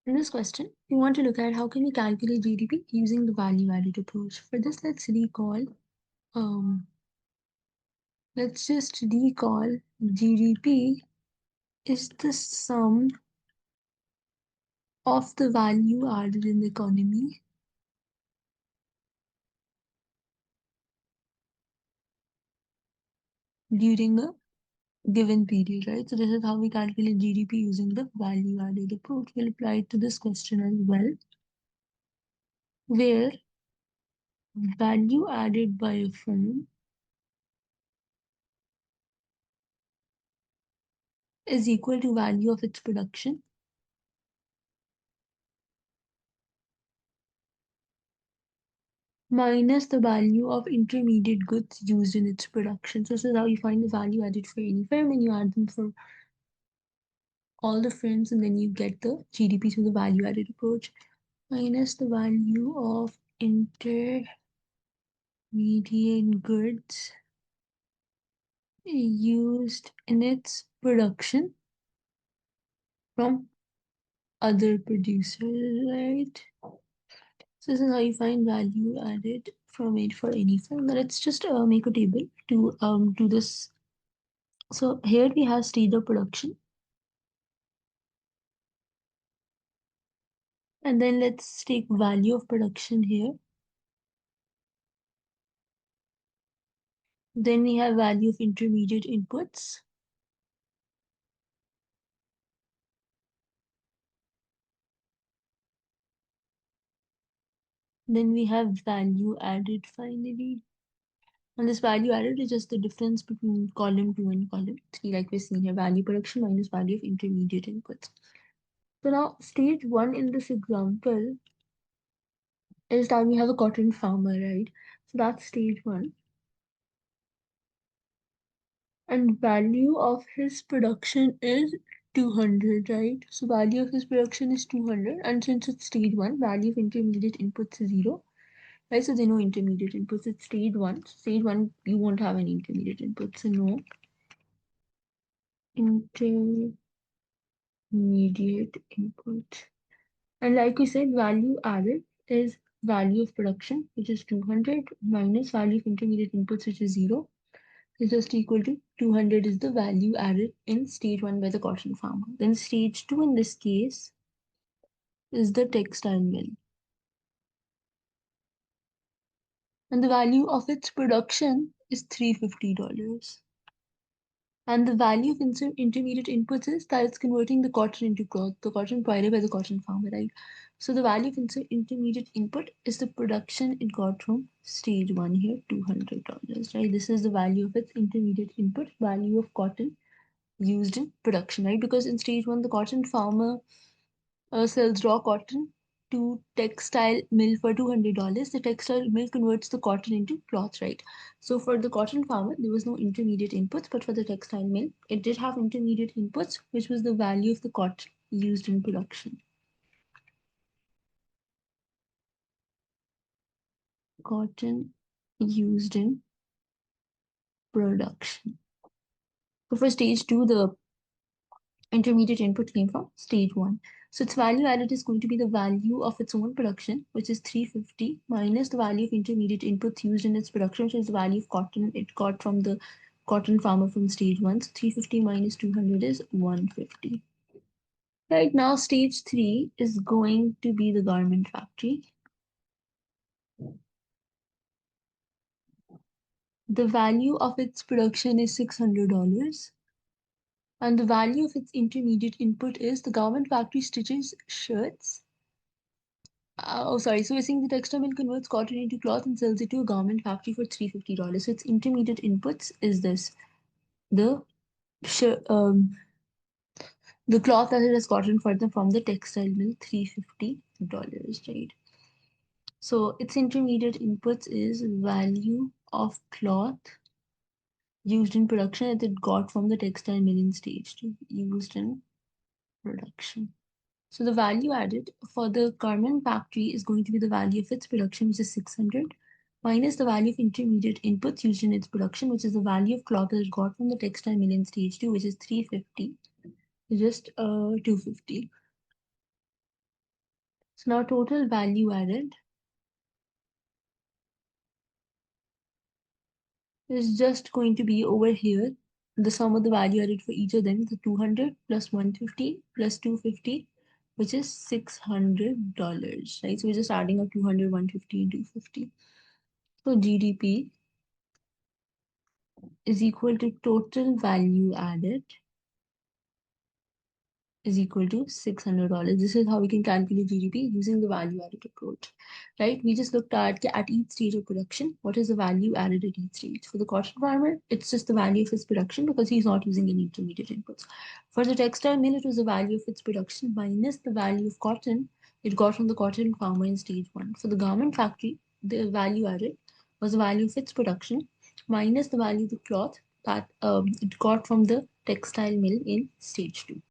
In this question, we want to look at how can we calculate GDP using the value-added approach. For this, um, let's just recall GDP is the sum of the value added in the economy during a given period, right? So this is how we calculate GDP using the value-added approach. We'll apply it to this question as well, where value added by a firm is equal to value of its production minus the value of intermediate goods used in its production. So this is how you find the value added for any firm, and you add them for all the firms, and then you get the GDP through the value added approach minus the value of intermediate goods used in its production from other producers, right? So this is how you find value added from it for any firm. Now let's just make a table to do this. So here we have stage of production, and then let's take value of production here. Then we have value of intermediate inputs. Then we have value added finally. And this value added is just the difference between column 2 and column 3, like we're seeing here, value production minus value of intermediate inputs. So now stage 1 in this example is that we have a cotton farmer, right? So that's stage 1. And value of his production is 200, right? So value of his production is 200, and since it's stage 1, value of intermediate inputs is 0, right? So there are no intermediate inputs. It's stage 1. Stage 1, you won't have any intermediate inputs, so no intermediate input. And like we said, value added is value of production, which is 200, minus value of intermediate inputs, which is 0, is just equal to 200 is the value added in stage 1 by the cotton farmer. Then stage 2 in this case is the textile mill. And the value of its production is $350. And the value of intermediate inputs is that it's converting the cotton into cloth, the cotton provided by the cotton farmer, right? So the value of intermediate input is the production it got from stage 1 here, $200, right? This is the value of its intermediate input, value of cotton used in production, right? Because in stage 1, the cotton farmer sells raw cotton to textile mill for $200. The textile mill converts the cotton into cloth, right? So for the cotton farmer, there was no intermediate inputs, but for the textile mill, it did have intermediate inputs, which was the value of the cotton used in production. Cotton used in production. So for stage 2, the intermediate input came from stage 1. So its value added is going to be the value of its own production, which is 350, minus the value of intermediate inputs used in its production, which is the value of cotton it got from the cotton farmer from stage 1. So 350 minus 200 is 150. Right now, stage 3 is going to be the garment factory. The value of its production is $600. And the value of its intermediate input is the garment factory stitches shirts. Sorry. So we're seeing the textile mill converts cotton into cloth and sells it to a garment factory for $350. So its intermediate inputs is this: the sh- um, the cloth that it has gotten for them from the textile mill, $350, right? So its intermediate inputs is value of cloth used in production that it got from the textile mill in stage 2, used in production. So the value added for the garment factory is going to be the value of its production, which is 600, minus the value of intermediate inputs used in its production, which is the value of cloth that it got from the textile mill in stage 2, which is 350, just 250. So now total value added is just going to be over here. The sum of the value added for each of them, the 200 plus 150 plus 250, which is $600, right? So we're just adding up 200, 150, and 250. So GDP is equal to total value added is equal to $600. This is how we can calculate GDP using the value added approach, right? We just looked at each stage of production, what is the value added at each stage. For the cotton farmer, it's just the value of his production because he's not using any intermediate inputs. For the textile mill, it was the value of its production minus the value of cotton it got from the cotton farmer in stage one. For the garment factory, the value added was the value of its production minus the value of the cloth that it got from the textile mill in stage two.